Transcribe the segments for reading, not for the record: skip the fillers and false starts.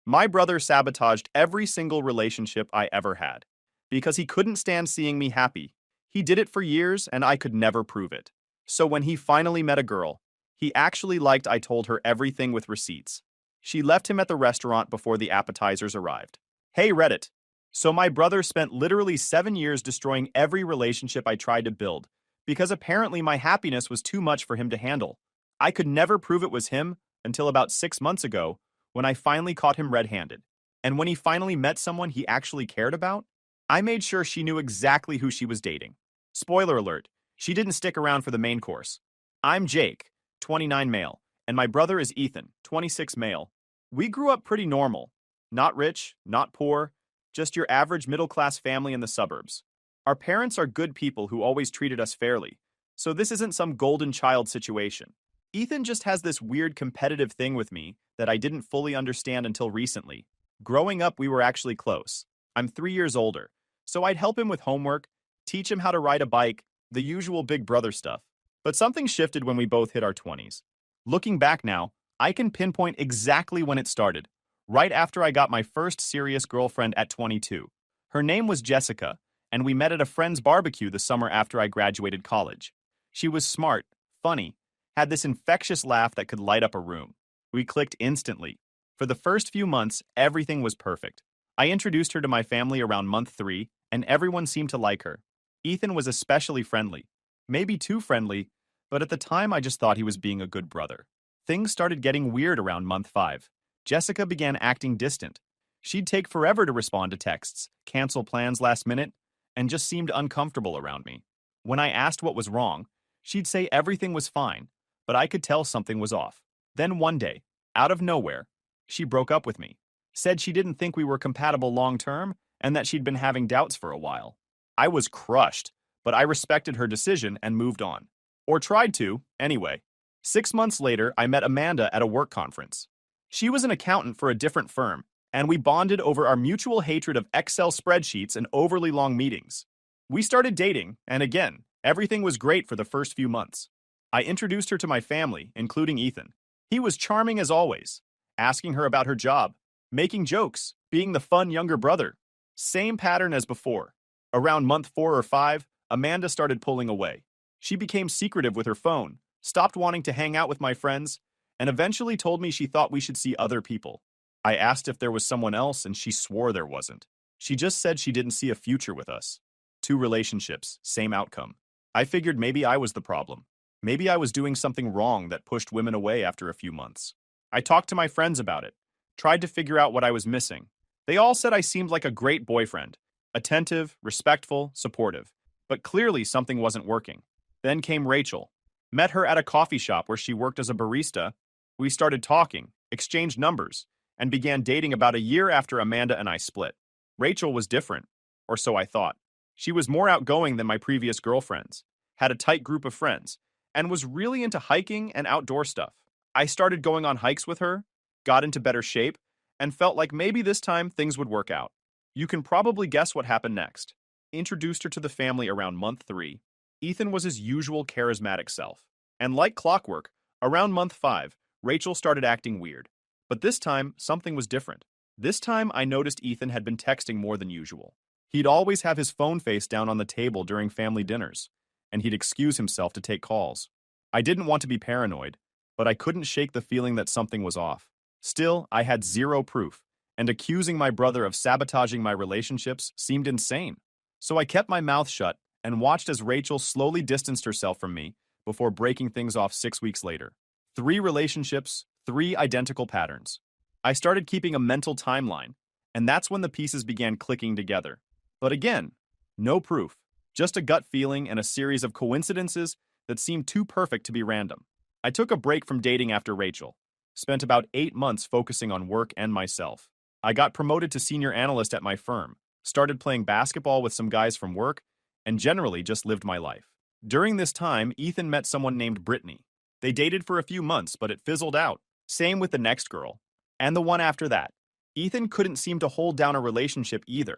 My brother sabotaged every single relationship I ever had because he couldn't stand seeing me happy. He did it for years and I could never prove it. So when he finally met a girl, he actually liked I told her everything with receipts. She left him at the restaurant before the appetizers arrived. Hey Reddit. So my brother spent literally 7 years destroying every relationship I tried to build because apparently my happiness was too much for him to handle. I could never prove it was him until about 6 months ago when I finally caught him red-handed. And when he finally met someone he actually cared about, I made sure she knew exactly who she was dating. Spoiler alert, she didn't stick around for the main course. I'm Jake, 29 male, and my brother is Ethan, 26 male. We grew up pretty normal. Not rich, not poor, just your average middle-class family in the suburbs. Our parents are good people who always treated us fairly, so this isn't some golden child situation. Ethan just has this weird competitive thing with me that I didn't fully understand until recently. Growing up, we were actually close. I'm 3 years older, so I'd help him with homework, teach him how to ride a bike, the usual big brother stuff. But something shifted when we both hit our 20s. Looking back now, I can pinpoint exactly when it started, right after I got my first serious girlfriend at 22. Her name was Jessica, and we met at a friend's barbecue the summer after I graduated college. She was smart, funny, had this infectious laugh that could light up a room. We clicked instantly. For the first few months, everything was perfect. I introduced her to my family around month 3, and everyone seemed to like her. Ethan was especially friendly. Maybe too friendly, but at the time I just thought he was being a good brother. Things started getting weird around month 5. Jessica began acting distant. She'd take forever to respond to texts, cancel plans last minute, and just seemed uncomfortable around me. When I asked what was wrong, she'd say everything was fine, but I could tell something was off. Then one day, out of nowhere, she broke up with me, said she didn't think we were compatible long-term, and that she'd been having doubts for a while. I was crushed, but I respected her decision and moved on. Or tried to, anyway. 6 months later, I met Amanda at a work conference. She was an accountant for a different firm, and we bonded over our mutual hatred of Excel spreadsheets and overly long meetings. We started dating, and again, everything was great for the first few months. I introduced her to my family, including Ethan. He was charming as always, asking her about her job, making jokes, being the fun younger brother. Same pattern as before. Around month 4 or 5, Amanda started pulling away. She became secretive with her phone, stopped wanting to hang out with my friends, and eventually told me she thought we should see other people. I asked if there was someone else, and she swore there wasn't. She just said she didn't see a future with us. 2 relationships, same outcome. I figured maybe I was the problem. Maybe I was doing something wrong that pushed women away after a few months. I talked to my friends about it, tried to figure out what I was missing. They all said I seemed like a great boyfriend, attentive, respectful, supportive. But clearly something wasn't working. Then came Rachel. Met her at a coffee shop where she worked as a barista. We started talking, exchanged numbers, and began dating about a year after Amanda and I split. Rachel was different, or so I thought. She was more outgoing than my previous girlfriends, had a tight group of friends, and was really into hiking and outdoor stuff. I started going on hikes with her, got into better shape, and felt like maybe this time things would work out. You can probably guess what happened next. Introduced her to the family around month 3. Ethan was his usual charismatic self. And like clockwork, around month 5, Rachel started acting weird. But this time, something was different. This time, I noticed Ethan had been texting more than usual. He'd always have his phone face down on the table during family dinners, and he'd excuse himself to take calls. I didn't want to be paranoid, but I couldn't shake the feeling that something was off. Still, I had zero proof, and accusing my brother of sabotaging my relationships seemed insane. So I kept my mouth shut and watched as Rachel slowly distanced herself from me before breaking things off 6 weeks later. 3 relationships, 3 identical patterns. I started keeping a mental timeline, and that's when the pieces began clicking together. But again, no proof, just a gut feeling and a series of coincidences that seemed too perfect to be random. I took a break from dating after Rachel, spent about 8 months focusing on work and myself. I got promoted to senior analyst at my firm, started playing basketball with some guys from work, and generally just lived my life. During this time, Ethan met someone named Brittany. They dated for a few months, but it fizzled out. Same with the next girl, and the one after that. Ethan couldn't seem to hold down a relationship either,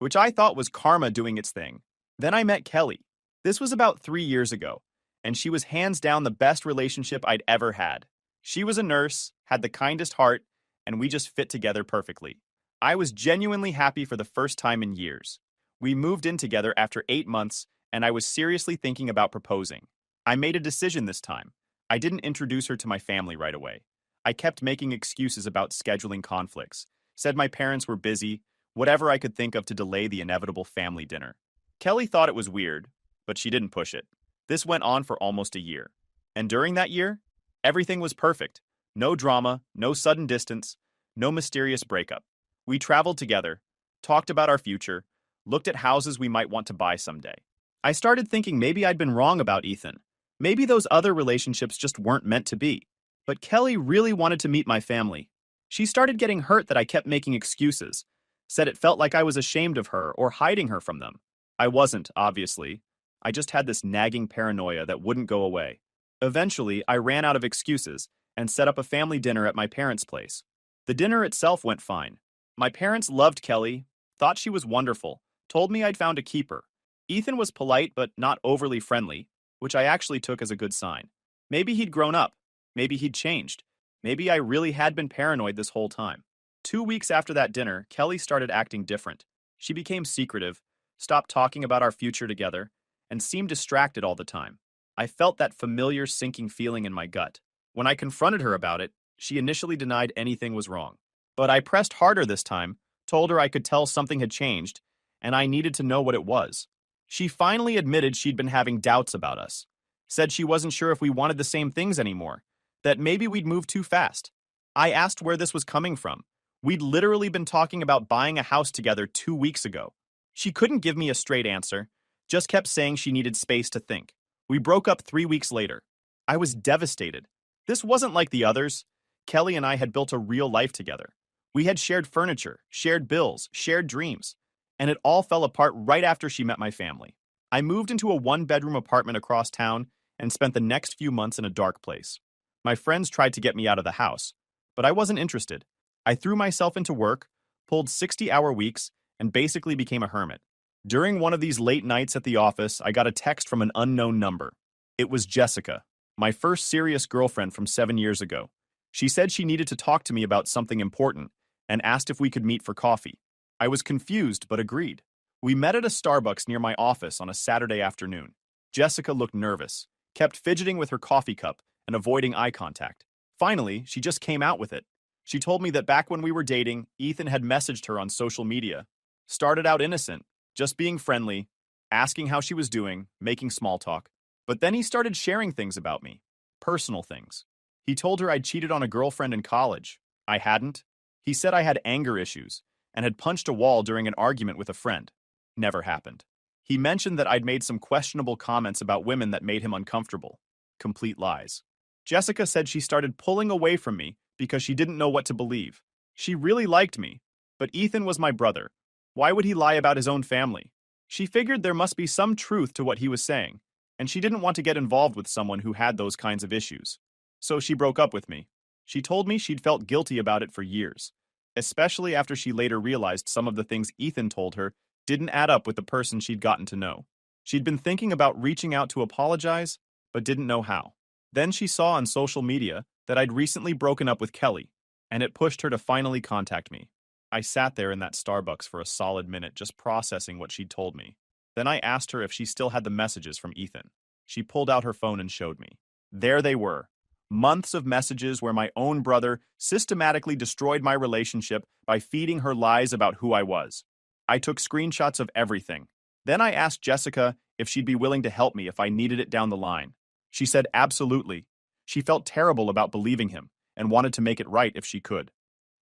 which I thought was karma doing its thing. Then I met Qley. This was about 3 years ago, and she was hands down the best relationship I'd ever had. She was a nurse, had the kindest heart, and we just fit together perfectly. I was genuinely happy for the first time in years. We moved in together after 8 months, and I was seriously thinking about proposing. I made a decision this time. I didn't introduce her to my family right away. I kept making excuses about scheduling conflicts, said my parents were busy, whatever I could think of to delay the inevitable family dinner. Qley thought it was weird, but she didn't push it. This went on for almost a year. And during that year, everything was perfect. No drama, no sudden distance, no mysterious breakup. We traveled together, talked about our future, looked at houses we might want to buy someday. I started thinking maybe I'd been wrong about Ethan. Maybe those other relationships just weren't meant to be. But Qley really wanted to meet my family. She started getting hurt that I kept making excuses, said it felt like I was ashamed of her or hiding her from them. I wasn't, obviously. I just had this nagging paranoia that wouldn't go away. Eventually, I ran out of excuses and set up a family dinner at my parents' place. The dinner itself went fine. My parents loved Qley, thought she was wonderful, told me I'd found a keeper. Ethan was polite but not overly friendly, which I actually took as a good sign. Maybe he'd grown up. Maybe he'd changed. Maybe I really had been paranoid this whole time. 2 weeks after that dinner, Qley started acting different. She became secretive, stopped talking about our future together, and seemed distracted all the time. I felt that familiar sinking feeling in my gut. When I confronted her about it, she initially denied anything was wrong. But I pressed harder this time, told her I could tell something had changed, and I needed to know what it was. She finally admitted she'd been having doubts about us. Said she wasn't sure if we wanted the same things anymore, that maybe we'd moved too fast. I asked where this was coming from. We'd literally been talking about buying a house together 2 weeks ago. She couldn't give me a straight answer, just kept saying she needed space to think. We broke up 3 weeks later. I was devastated. This wasn't like the others. Qley and I had built a real life together. We had shared furniture, shared bills, shared dreams, and it all fell apart right after she met my family. I moved into a 1-bedroom apartment across town and spent the next few months in a dark place. My friends tried to get me out of the house, but I wasn't interested. I threw myself into work, pulled 60-hour weeks, and basically became a hermit. During one of these late nights at the office, I got a text from an unknown number. It was Jessica, my first serious girlfriend from 7 years ago. She said she needed to talk to me about something important and asked if we could meet for coffee. I was confused but agreed. We met at a Starbucks near my office on a Saturday afternoon. Jessica looked nervous, kept fidgeting with her coffee cup and avoiding eye contact. Finally, she just came out with it. She told me that back when we were dating, Ethan had messaged her on social media. Started out innocent, just being friendly, asking how she was doing, making small talk. But then he started sharing things about me, personal things. He told her I'd cheated on a girlfriend in college. I hadn't. He said I had anger issues and had punched a wall during an argument with a friend. Never happened. He mentioned that I'd made some questionable comments about women that made him uncomfortable. Complete lies. Jessica said she started pulling away from me because she didn't know what to believe. She really liked me, but Ethan was my brother. Why would he lie about his own family? She figured there must be some truth to what he was saying, and she didn't want to get involved with someone who had those kinds of issues. So she broke up with me. She told me she'd felt guilty about it for years, especially after she later realized some of the things Ethan told her didn't add up with the person she'd gotten to know. She'd been thinking about reaching out to apologize, but didn't know how. Then she saw on social media that I'd recently broken up with Qley, and it pushed her to finally contact me. I sat there in that Starbucks for a solid minute just processing what she'd told me. Then I asked her if she still had the messages from Ethan. She pulled out her phone and showed me. There they were. Months of messages where my own brother systematically destroyed my relationship by feeding her lies about who I was. I took screenshots of everything. Then I asked Jessica if she'd be willing to help me if I needed it down the line. She said absolutely. She felt terrible about believing him and wanted to make it right if she could.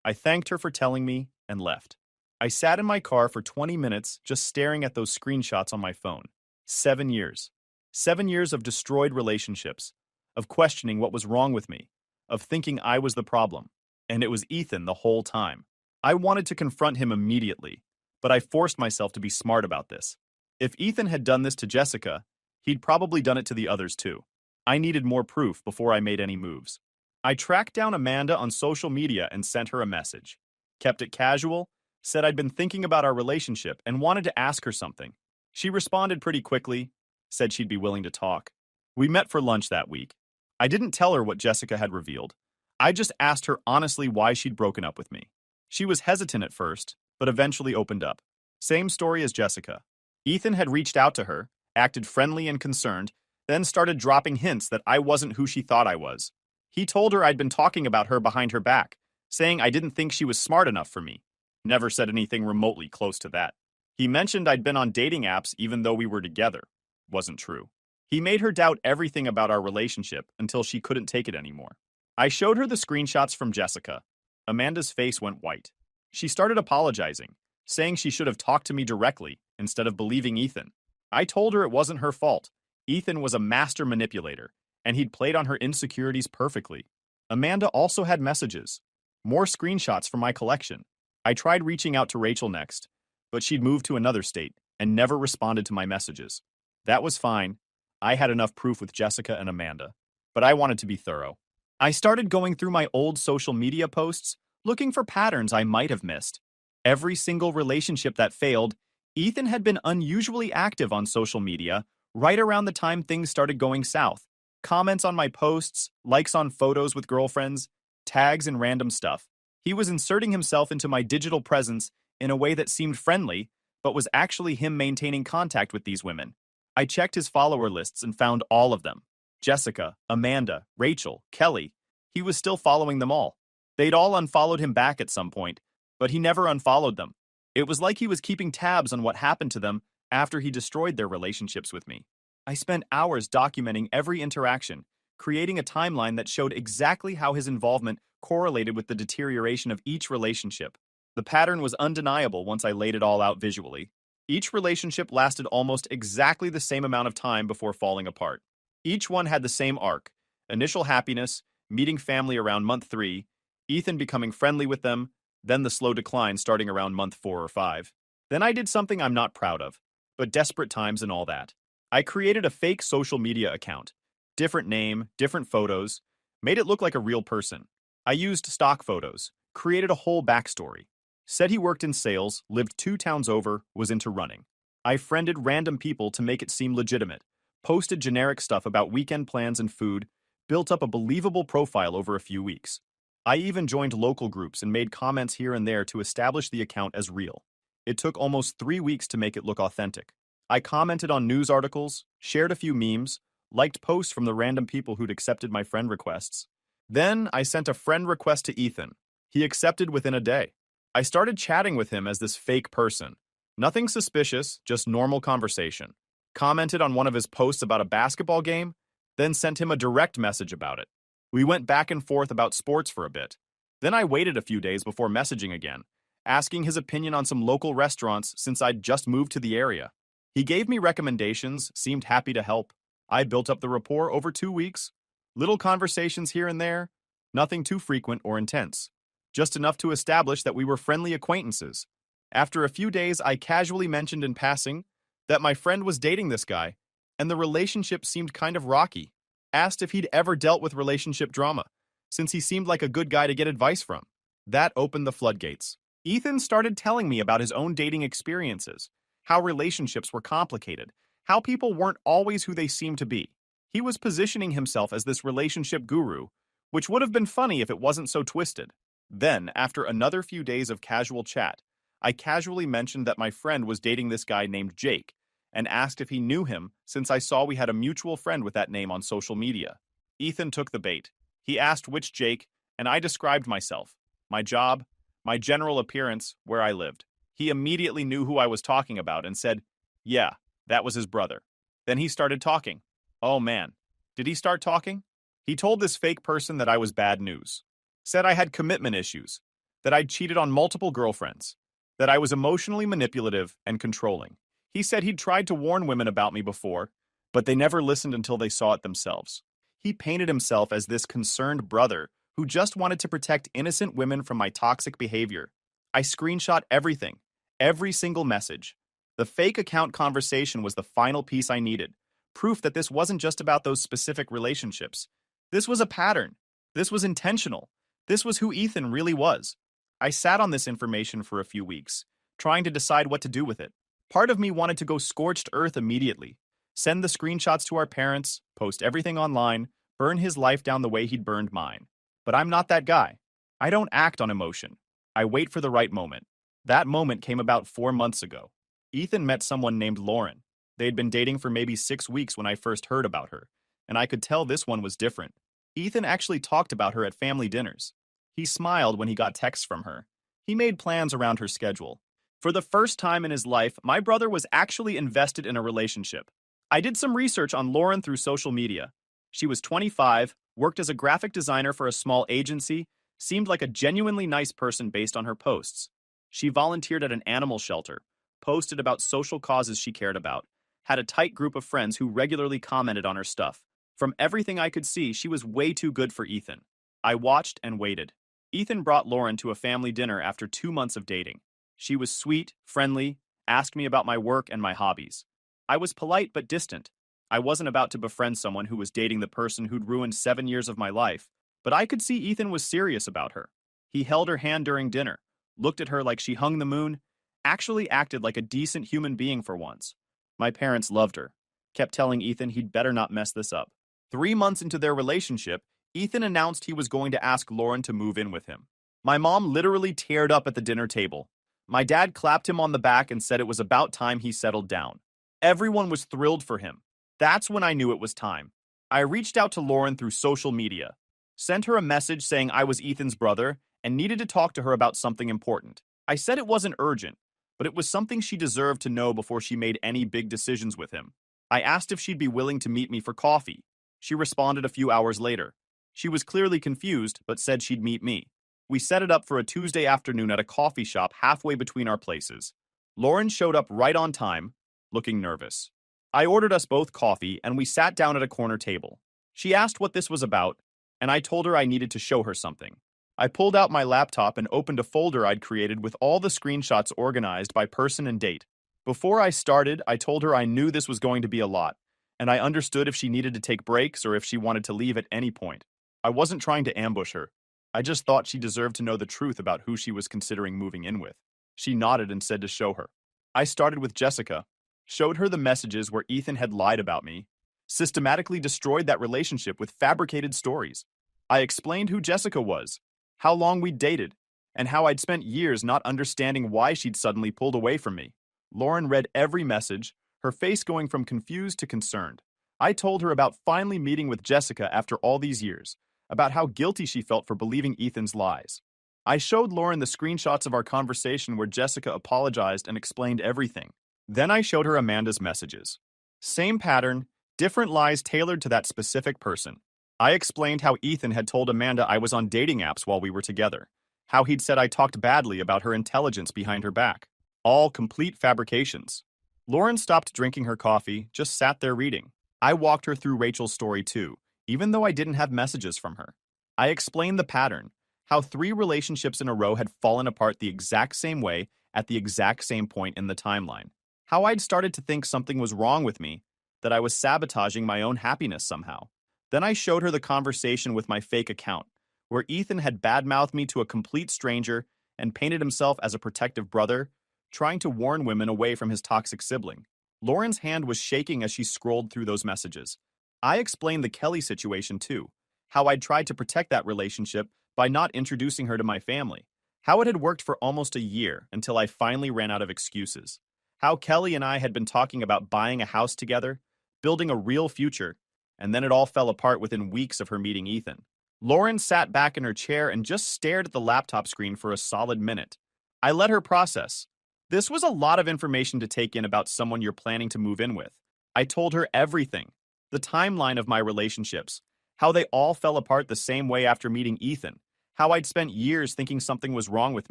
I thanked her for telling me and left. I sat in my car for 20 minutes just staring at those screenshots on my phone. 7 years. 7 years of destroyed relationships, of questioning what was wrong with me, of thinking I was the problem. And it was Ethan the whole time. I wanted to confront him immediately, but I forced myself to be smart about this. If Ethan had done this to Jessica, he'd probably done it to the others too. I needed more proof before I made any moves. I tracked down Amanda on social media and sent her a message. Kept it casual, said I'd been thinking about our relationship and wanted to ask her something. She responded pretty quickly, said she'd be willing to talk. We met for lunch that week. I didn't tell her what Jessica had revealed. I just asked her honestly why she'd broken up with me. She was hesitant at first, but eventually opened up. Same story as Jessica. Ethan had reached out to her, acted friendly and concerned, then started dropping hints that I wasn't who she thought I was. He told her I'd been talking about her behind her back, saying I didn't think she was smart enough for me. Never said anything remotely close to that. He mentioned I'd been on dating apps even though we were together. Wasn't true. He made her doubt everything about our relationship until she couldn't take it anymore. I showed her the screenshots from Jessica. Amanda's face went white. She started apologizing, saying she should have talked to me directly instead of believing Ethan. I told her it wasn't her fault. Ethan was a master manipulator, and he'd played on her insecurities perfectly. Amanda also had messages. More screenshots from my collection. I tried reaching out to Rachel next, but she'd moved to another state and never responded to my messages. That was fine. I had enough proof with Jessica and Amanda, but I wanted to be thorough. I started going through my old social media posts, looking for patterns I might have missed. Every single relationship that failed, Ethan had been unusually active on social media right around the time things started going south. Comments on my posts, likes on photos with girlfriends, tags and random stuff. He was inserting himself into my digital presence in a way that seemed friendly, but was actually him maintaining contact with these women. I checked his follower lists and found all of them. Jessica, Amanda, Rachel, Qley. He was still following them all. They'd all unfollowed him back at some point, but he never unfollowed them. It was like he was keeping tabs on what happened to them after he destroyed their relationships with me. I spent hours documenting every interaction, creating a timeline that showed exactly how his involvement correlated with the deterioration of each relationship. The pattern was undeniable once I laid it all out visually. Each relationship lasted almost exactly the same amount of time before falling apart. Each one had the same arc: initial happiness, meeting family around month 3, Ethan becoming friendly with them, then the slow decline starting around month 4 or 5. Then I did something I'm not proud of, but desperate times and all that. I created a fake social media account. Different name, different photos, made it look like a real person. I used stock photos, created a whole backstory. Said he worked in sales, lived 2 towns over, was into running. I friended random people to make it seem legitimate, posted generic stuff about weekend plans and food, built up a believable profile over a few weeks. I even joined local groups and made comments here and there to establish the account as real. It took almost 3 weeks to make it look authentic. I commented on news articles, shared a few memes, liked posts from the random people who'd accepted my friend requests. Then I sent a friend request to Ethan. He accepted within a day. I started chatting with him as this fake person. Nothing suspicious, just normal conversation. Commented on one of his posts about a basketball game, then sent him a direct message about it. We went back and forth about sports for a bit. Then I waited a few days before messaging again, asking his opinion on some local restaurants since I'd just moved to the area. He gave me recommendations, seemed happy to help. I built up the rapport over 2 weeks. Little conversations here and there, nothing too frequent or intense. Just enough to establish that we were friendly acquaintances. After a few days, I casually mentioned in passing that my friend was dating this guy, and the relationship seemed kind of rocky. Asked if he'd ever dealt with relationship drama, since he seemed like a good guy to get advice from. That opened the floodgates. Ethan started telling me about his own dating experiences, how relationships were complicated, how people weren't always who they seemed to be. He was positioning himself as this relationship guru, which would have been funny if it wasn't so twisted. Then, after another few days of casual chat, I casually mentioned that my friend was dating this guy named Jake, and asked if he knew him since I saw we had a mutual friend with that name on social media. Ethan took the bait. He asked which Jake, and I described myself, my job, my general appearance, where I lived. He immediately knew who I was talking about and said, yeah, that was his brother. Then he started talking. Oh man, did he start talking? He told this fake person that I was bad news. Said I had commitment issues, that I'd cheated on multiple girlfriends, that I was emotionally manipulative and controlling. He said he'd tried to warn women about me before, but they never listened until they saw it themselves. He painted himself as this concerned brother who just wanted to protect innocent women from my toxic behavior. I screenshot everything, every single message. The fake account conversation was the final piece I needed, proof that this wasn't just about those specific relationships. This was a pattern. This was intentional. This was who Ethan really was. I sat on this information for a few weeks, trying to decide what to do with it. Part of me wanted to go scorched earth immediately, send the screenshots to our parents, post everything online, burn his life down the way he'd burned mine. But I'm not that guy. I don't act on emotion. I wait for the right moment. That moment came about 4 months ago. Ethan met someone named Lauren. They had been dating for maybe 6 weeks when I first heard about her, and I could tell this one was different. Ethan actually talked about her at family dinners. He smiled when he got texts from her. He made plans around her schedule. For the first time in his life, my brother was actually invested in a relationship. I did some research on Lauren through social media. She was 25, worked as a graphic designer for a small agency, seemed like a genuinely nice person based on her posts. She volunteered at an animal shelter, posted about social causes she cared about, had a tight group of friends who regularly commented on her stuff. From everything I could see, she was way too good for Ethan. I watched and waited. Ethan brought Lauren to a family dinner after 2 months of dating. She was sweet, friendly, asked me about my work and my hobbies. I was polite but distant. I wasn't about to befriend someone who was dating the person who'd ruined 7 years of my life, but I could see Ethan was serious about her. He held her hand during dinner, looked at her like she hung the moon, actually acted like a decent human being for once. My parents loved her, kept telling Ethan he'd better not mess this up. 3 months into their relationship, Ethan announced he was going to ask Lauren to move in with him. My mom literally teared up at the dinner table. My dad clapped him on the back and said it was about time he settled down. Everyone was thrilled for him. That's when I knew it was time. I reached out to Lauren through social media, sent her a message saying I was Ethan's brother and needed to talk to her about something important. I said it wasn't urgent, but it was something she deserved to know before she made any big decisions with him. I asked if she'd be willing to meet me for coffee. She responded a few hours later. She was clearly confused, but said she'd meet me. We set it up for a Tuesday afternoon at a coffee shop halfway between our places. Lauren showed up right on time, looking nervous. I ordered us both coffee, and we sat down at a corner table. She asked what this was about, and I told her I needed to show her something. I pulled out my laptop and opened a folder I'd created with all the screenshots organized by person and date. Before I started, I told her I knew this was going to be a lot, and I understood if she needed to take breaks or if she wanted to leave at any point. I wasn't trying to ambush her. I just thought she deserved to know the truth about who she was considering moving in with. She nodded and said to show her. I started with Jessica, showed her the messages where Ethan had lied about me, systematically destroyed that relationship with fabricated stories. I explained who Jessica was, how long we'd dated, and how I'd spent years not understanding why she'd suddenly pulled away from me. Lauren read every message, her face going from confused to concerned. I told her about finally meeting with Jessica after all these years, about how guilty she felt for believing Ethan's lies. I showed Lauren the screenshots of our conversation where Jessica apologized and explained everything. Then I showed her Amanda's messages. Same pattern, different lies tailored to that specific person. I explained how Ethan had told Amanda I was on dating apps while we were together, how he'd said I talked badly about her intelligence behind her back. All complete fabrications. Lauren stopped drinking her coffee, just sat there reading. I walked her through Rachel's story too, even though I didn't have messages from her. I explained the pattern, how 3 relationships in a row had fallen apart the exact same way at the exact same point in the timeline. How I'd started to think something was wrong with me, that I was sabotaging my own happiness somehow. Then I showed her the conversation with my fake account, where Ethan had badmouthed me to a complete stranger and painted himself as a protective brother, trying to warn women away from his toxic sibling. Lauren's hand was shaking as she scrolled through those messages. I explained the Qley situation too, how I'd tried to protect that relationship by not introducing her to my family, how it had worked for almost a year until I finally ran out of excuses, how Qley and I had been talking about buying a house together, building a real future, and then it all fell apart within weeks of her meeting Ethan. Lauren sat back in her chair and just stared at the laptop screen for a solid minute. I let her process. This was a lot of information to take in about someone you're planning to move in with. I told her everything. The timeline of my relationships, how they all fell apart the same way after meeting Ethan, how I'd spent years thinking something was wrong with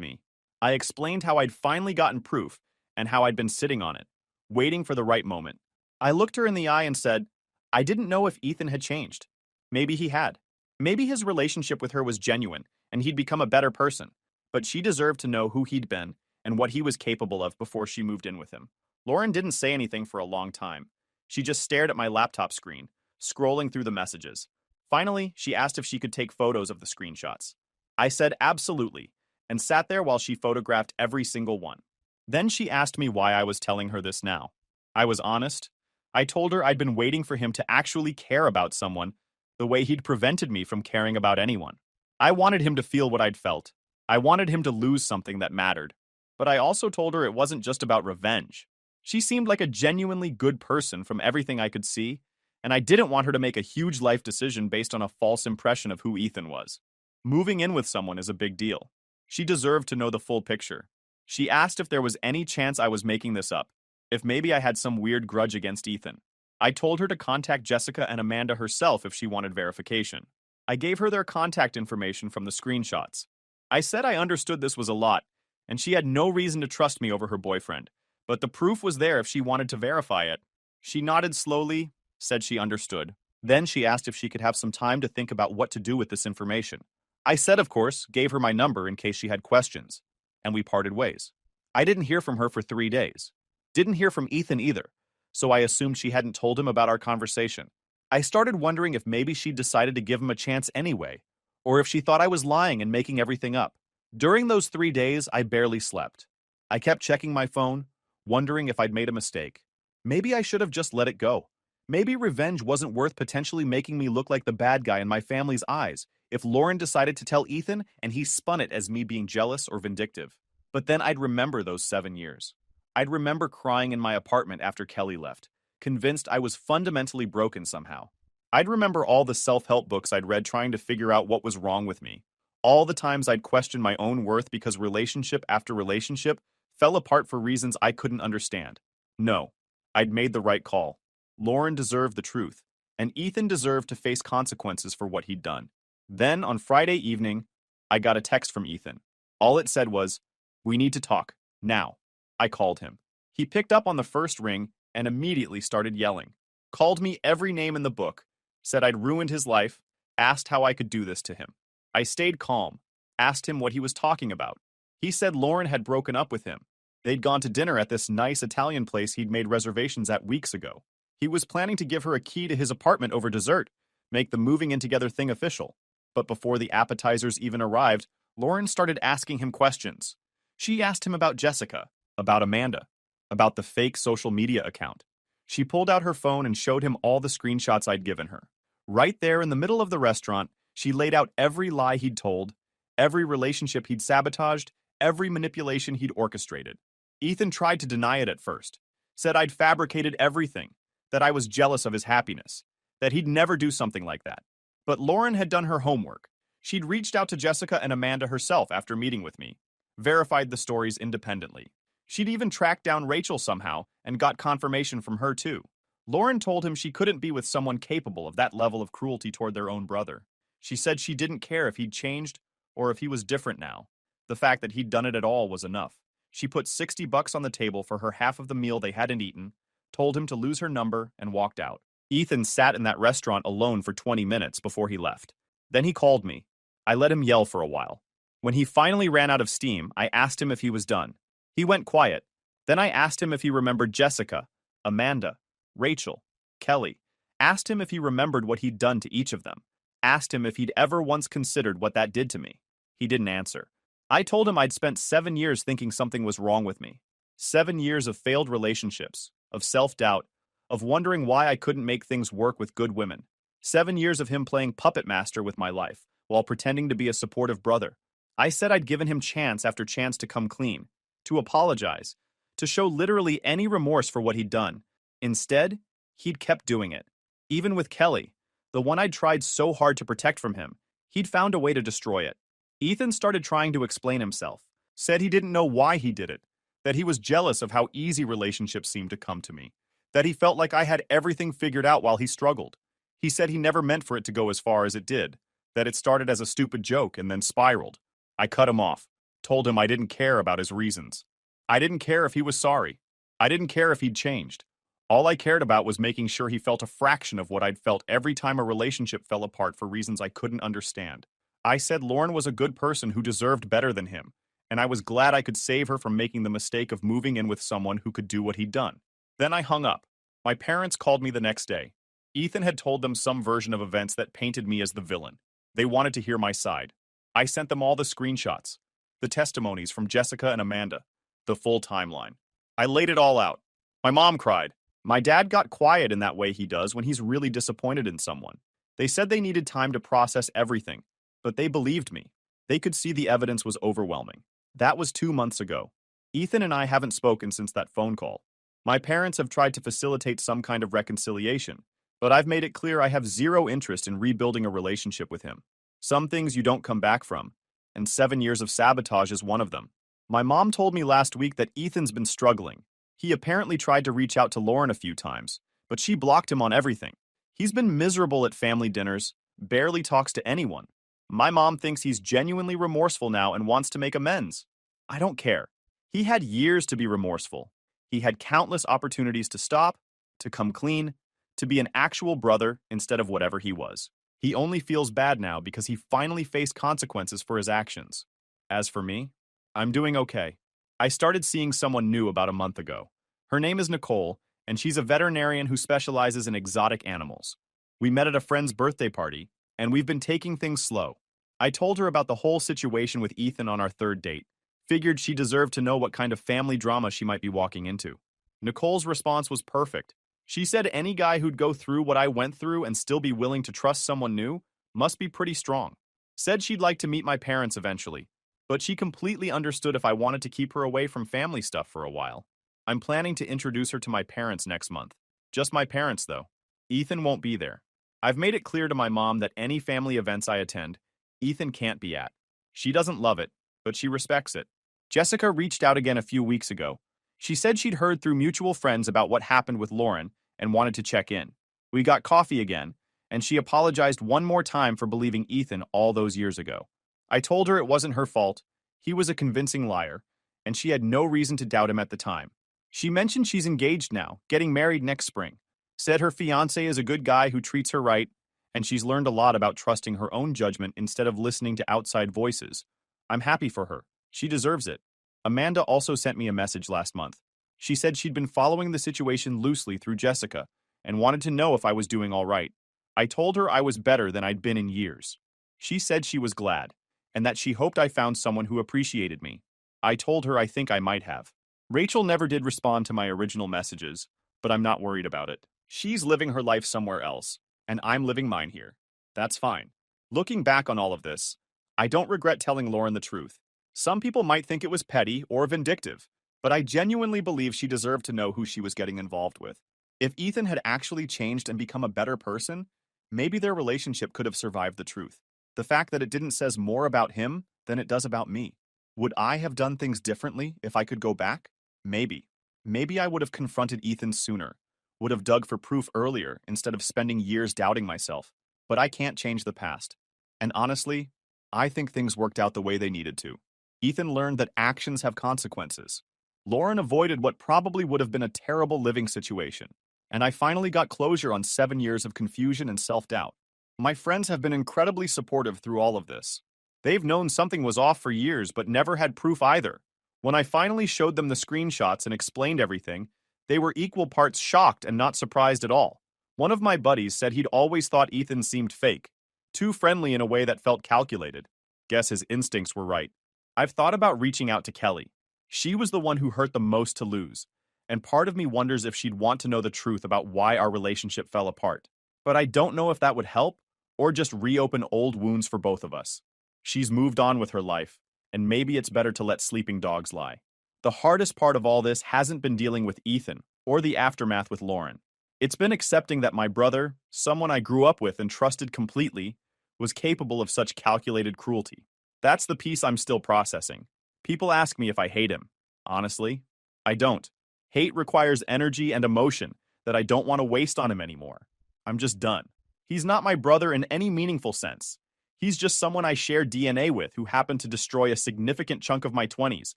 me. I explained how I'd finally gotten proof and how I'd been sitting on it, waiting for the right moment. I looked her in the eye and said, I didn't know if Ethan had changed. Maybe he had. Maybe his relationship with her was genuine and he'd become a better person, but she deserved to know who he'd been and what he was capable of before she moved in with him. Lauren didn't say anything for a long time. She just stared at my laptop screen, scrolling through the messages. Finally, she asked if she could take photos of the screenshots. I said absolutely, and sat there while she photographed every single one. Then she asked me why I was telling her this now. I was honest. I told her I'd been waiting for him to actually care about someone the way he'd prevented me from caring about anyone. I wanted him to feel what I'd felt. I wanted him to lose something that mattered. But I also told her it wasn't just about revenge. She seemed like a genuinely good person from everything I could see, and I didn't want her to make a huge life decision based on a false impression of who Ethan was. Moving in with someone is a big deal. She deserved to know the full picture. She asked if there was any chance I was making this up, if maybe I had some weird grudge against Ethan. I told her to contact Jessica and Amanda herself if she wanted verification. I gave her their contact information from the screenshots. I said I understood this was a lot, and she had no reason to trust me over her boyfriend, but the proof was there if she wanted to verify it. She nodded slowly, said she understood. Then she asked if she could have some time to think about what to do with this information. I said, of course, gave her my number in case she had questions, and we parted ways. I didn't hear from her for 3 days. Didn't hear from Ethan either, so I assumed she hadn't told him about our conversation. I started wondering if maybe she'd decided to give him a chance anyway, or if she thought I was lying and making everything up. During those 3 days, I barely slept. I kept checking my phone, wondering if I'd made a mistake. Maybe I should have just let it go. Maybe revenge wasn't worth potentially making me look like the bad guy in my family's eyes if Lauren decided to tell Ethan and he spun it as me being jealous or vindictive. But then I'd remember those 7 years. I'd remember crying in my apartment after Qley left, convinced I was fundamentally broken somehow. I'd remember all the self-help books I'd read trying to figure out what was wrong with me. All the times I'd questioned my own worth because relationship after relationship fell apart for reasons I couldn't understand. No, I'd made the right call. Lauren deserved the truth, and Ethan deserved to face consequences for what he'd done. Then, on Friday evening, I got a text from Ethan. All it said was, "We need to talk, now." I called him. He picked up on the first ring and immediately started yelling. Called me every name in the book, said I'd ruined his life, asked how I could do this to him. I stayed calm, asked him what he was talking about. He said Lauren had broken up with him. They'd gone to dinner at this nice Italian place he'd made reservations at weeks ago. He was planning to give her a key to his apartment over dessert, make the moving in together thing official. But before the appetizers even arrived, Lauren started asking him questions. She asked him about Jessica, about Amanda, about the fake social media account. She pulled out her phone and showed him all the screenshots I'd given her. Right there in the middle of the restaurant, she laid out every lie he'd told, every relationship he'd sabotaged, every manipulation he'd orchestrated. Ethan tried to deny it at first, said I'd fabricated everything, that I was jealous of his happiness, that he'd never do something like that. But Lauren had done her homework. She'd reached out to Jessica and Amanda herself after meeting with me, verified the stories independently. She'd even tracked down Rachel somehow and got confirmation from her too. Lauren told him she couldn't be with someone capable of that level of cruelty toward their own brother. She said she didn't care if he'd changed or if he was different now. The fact that he'd done it at all was enough. She put $60 on the table for her half of the meal they hadn't eaten, told him to lose her number, and walked out. Ethan sat in that restaurant alone for 20 minutes before he left. Then he called me. I let him yell for a while. When he finally ran out of steam, I asked him if he was done. He went quiet. Then I asked him if he remembered Jessica, Amanda, Rachel, Qley. Asked him if he remembered what he'd done to each of them. Asked him if he'd ever once considered what that did to me. He didn't answer. I told him I'd spent 7 years thinking something was wrong with me. 7 years of failed relationships, of self-doubt, of wondering why I couldn't make things work with good women. 7 years of him playing puppet master with my life, while pretending to be a supportive brother. I said I'd given him chance after chance to come clean, to apologize, to show literally any remorse for what he'd done. Instead, he'd kept doing it. Even with Qley, the one I'd tried so hard to protect from him, he'd found a way to destroy it. Ethan started trying to explain himself, said he didn't know why he did it, that he was jealous of how easy relationships seemed to come to me, that he felt like I had everything figured out while he struggled. He said he never meant for it to go as far as it did, that it started as a stupid joke and then spiraled. I cut him off, told him I didn't care about his reasons. I didn't care if he was sorry. I didn't care if he'd changed. All I cared about was making sure he felt a fraction of what I'd felt every time a relationship fell apart for reasons I couldn't understand. I said Lauren was a good person who deserved better than him, and I was glad I could save her from making the mistake of moving in with someone who could do what he'd done. Then I hung up. My parents called me the next day. Ethan had told them some version of events that painted me as the villain. They wanted to hear my side. I sent them all the screenshots, the testimonies from Jessica and Amanda, the full timeline. I laid it all out. My mom cried. My dad got quiet in that way he does when he's really disappointed in someone. They said they needed time to process everything, But they believed me. They could see the evidence was overwhelming. That was 2 months ago. Ethan and I haven't spoken since that phone call. My parents have tried to facilitate some kind of reconciliation, but I've made it clear I have zero interest in rebuilding a relationship with him. Some things you don't come back from, and 7 years of sabotage is one of them. My mom told me last week that Ethan's been struggling. He apparently tried to reach out to Lauren a few times, but she blocked him on everything. He's been miserable at family dinners, barely talks to anyone. My mom thinks he's genuinely remorseful now and wants to make amends. I don't care. He had years to be remorseful. He had countless opportunities to stop, to come clean, to be an actual brother instead of whatever he was. He only feels bad now because he finally faced consequences for his actions. As for me, I'm doing okay. I started seeing someone new about a month ago. Her name is Nicole, and she's a veterinarian who specializes in exotic animals. We met at a friend's birthday party, and we've been taking things slow. I told her about the whole situation with Ethan on our third date. Figured she deserved to know what kind of family drama she might be walking into. Nicole's response was perfect. She said any guy who'd go through what I went through and still be willing to trust someone new must be pretty strong. Said she'd like to meet my parents eventually, but she completely understood if I wanted to keep her away from family stuff for a while. I'm planning to introduce her to my parents next month. Just my parents, though. Ethan won't be there. I've made it clear to my mom that any family events I attend, Ethan can't be at. She doesn't love it, but she respects it. Jessica reached out again a few weeks ago. She said she'd heard through mutual friends about what happened with Lauren and wanted to check in. We got coffee again, and she apologized one more time for believing Ethan all those years ago. I told her it wasn't her fault. He was a convincing liar, and she had no reason to doubt him at the time. She mentioned she's engaged now, getting married next spring. Said her fiancé is a good guy who treats her right, and she's learned a lot about trusting her own judgment instead of listening to outside voices. I'm happy for her. She deserves it. Amanda also sent me a message last month. She said she'd been following the situation loosely through Jessica and wanted to know if I was doing all right. I told her I was better than I'd been in years. She said she was glad, and that she hoped I found someone who appreciated me. I told her I think I might have. Rachel never did respond to my original messages, but I'm not worried about it. She's living her life somewhere else, and I'm living mine here. That's fine. Looking back on all of this, I don't regret telling Lauren the truth. Some people might think it was petty or vindictive, but I genuinely believe she deserved to know who she was getting involved with. If Ethan had actually changed and become a better person, maybe their relationship could have survived the truth. The fact that it didn't says more about him than it does about me. Would I have done things differently if I could go back? Maybe. Maybe I would have confronted Ethan sooner, would have dug for proof earlier instead of spending years doubting myself. But I can't change the past. And honestly, I think things worked out the way they needed to. Ethan learned that actions have consequences. Lauren avoided what probably would have been a terrible living situation. And I finally got closure on 7 years of confusion and self-doubt. My friends have been incredibly supportive through all of this. They've known something was off for years but never had proof either. When I finally showed them the screenshots and explained everything, they were equal parts shocked and not surprised at all. One of my buddies said he'd always thought Ethan seemed fake, too friendly in a way that felt calculated. Guess his instincts were right. I've thought about reaching out to Qley. She was the one who hurt the most to lose, and part of me wonders if she'd want to know the truth about why our relationship fell apart. But I don't know if that would help, or just reopen old wounds for both of us. She's moved on with her life, and maybe it's better to let sleeping dogs lie. The hardest part of all this hasn't been dealing with Ethan, or the aftermath with Lauren. It's been accepting that my brother, someone I grew up with and trusted completely, was capable of such calculated cruelty. That's the piece I'm still processing. People ask me if I hate him. Honestly, I don't. Hate requires energy and emotion that I don't want to waste on him anymore. I'm just done. He's not my brother in any meaningful sense. He's just someone I share DNA with who happened to destroy a significant chunk of my 20s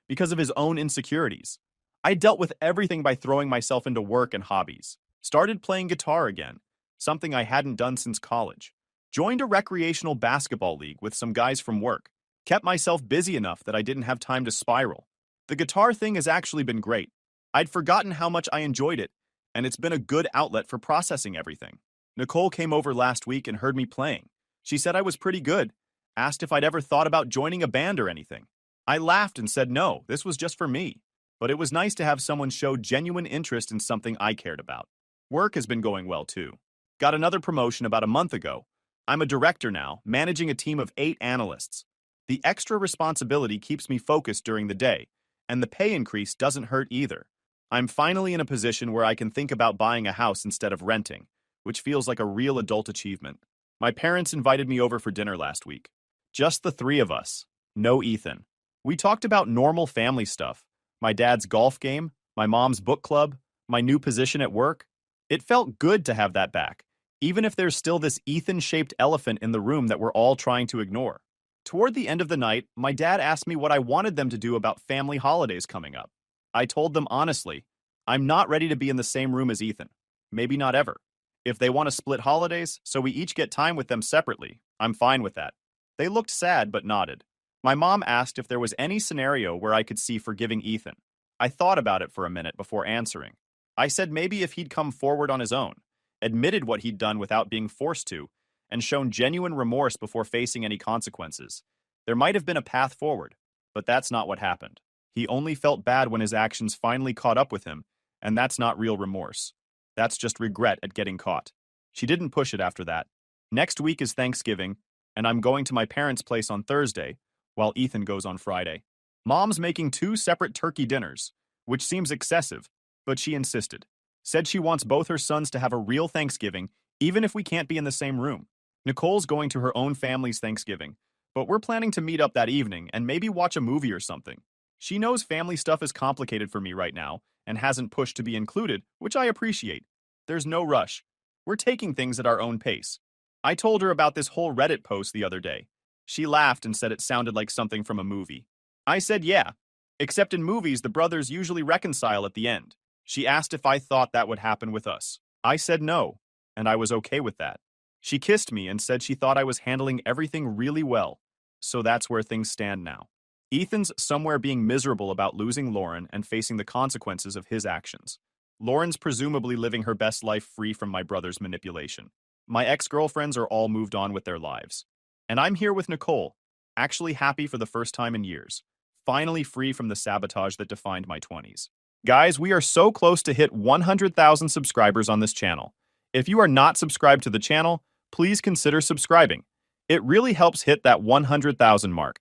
because of his own insecurities. I dealt with everything by throwing myself into work and hobbies. Started playing guitar again, something I hadn't done since college. Joined a recreational basketball league with some guys from work. Kept myself busy enough that I didn't have time to spiral. The guitar thing has actually been great. I'd forgotten how much I enjoyed it, and it's been a good outlet for processing everything. Nicole came over last week and heard me playing. She said I was pretty good, asked if I'd ever thought about joining a band or anything. I laughed and said no, this was just for me. But it was nice to have someone show genuine interest in something I cared about. Work has been going well too. Got another promotion about a month ago. I'm a director now, managing a team of 8 analysts. The extra responsibility keeps me focused during the day, and the pay increase doesn't hurt either. I'm finally in a position where I can think about buying a house instead of renting, which feels like a real adult achievement. My parents invited me over for dinner last week. Just the 3 of us. No Ethan. We talked about normal family stuff. My dad's golf game, my mom's book club, my new position at work. It felt good to have that back, even if there's still this Ethan-shaped elephant in the room that we're all trying to ignore. Toward the end of the night, my dad asked me what I wanted them to do about family holidays coming up. I told them honestly, I'm not ready to be in the same room as Ethan. Maybe not ever. If they want to split holidays, so we each get time with them separately, I'm fine with that. They looked sad but nodded. My mom asked if there was any scenario where I could see forgiving Ethan. I thought about it for a minute before answering. I said maybe if he'd come forward on his own, admitted what he'd done without being forced to, and shown genuine remorse before facing any consequences. There might have been a path forward, but that's not what happened. He only felt bad when his actions finally caught up with him, and that's not real remorse. That's just regret at getting caught. She didn't push it after that. Next week is Thanksgiving, and I'm going to my parents' place on Thursday, while Ethan goes on Friday. Mom's making 2 separate turkey dinners, which seems excessive, but she insisted. Said she wants both her sons to have a real Thanksgiving, even if we can't be in the same room. Nicole's going to her own family's Thanksgiving, but we're planning to meet up that evening and maybe watch a movie or something. She knows family stuff is complicated for me right now and hasn't pushed to be included, which I appreciate. There's no rush. We're taking things at our own pace. I told her about this whole Reddit post the other day. She laughed and said it sounded like something from a movie. I said yeah, except in movies the brothers usually reconcile at the end. She asked if I thought that would happen with us. I said no, and I was okay with that. She kissed me and said she thought I was handling everything really well. So that's where things stand now. Ethan's somewhere being miserable about losing Lauren and facing the consequences of his actions. Lauren's presumably living her best life free from my brother's manipulation. My ex-girlfriends are all moved on with their lives. And I'm here with Nicole, actually happy for the first time in years, finally free from the sabotage that defined my 20s. Guys, we are so close to hit 100,000 subscribers on this channel. If you are not subscribed to the channel, please consider subscribing. It really helps hit that 100,000 mark.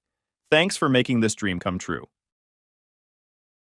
Thanks for making this dream come true.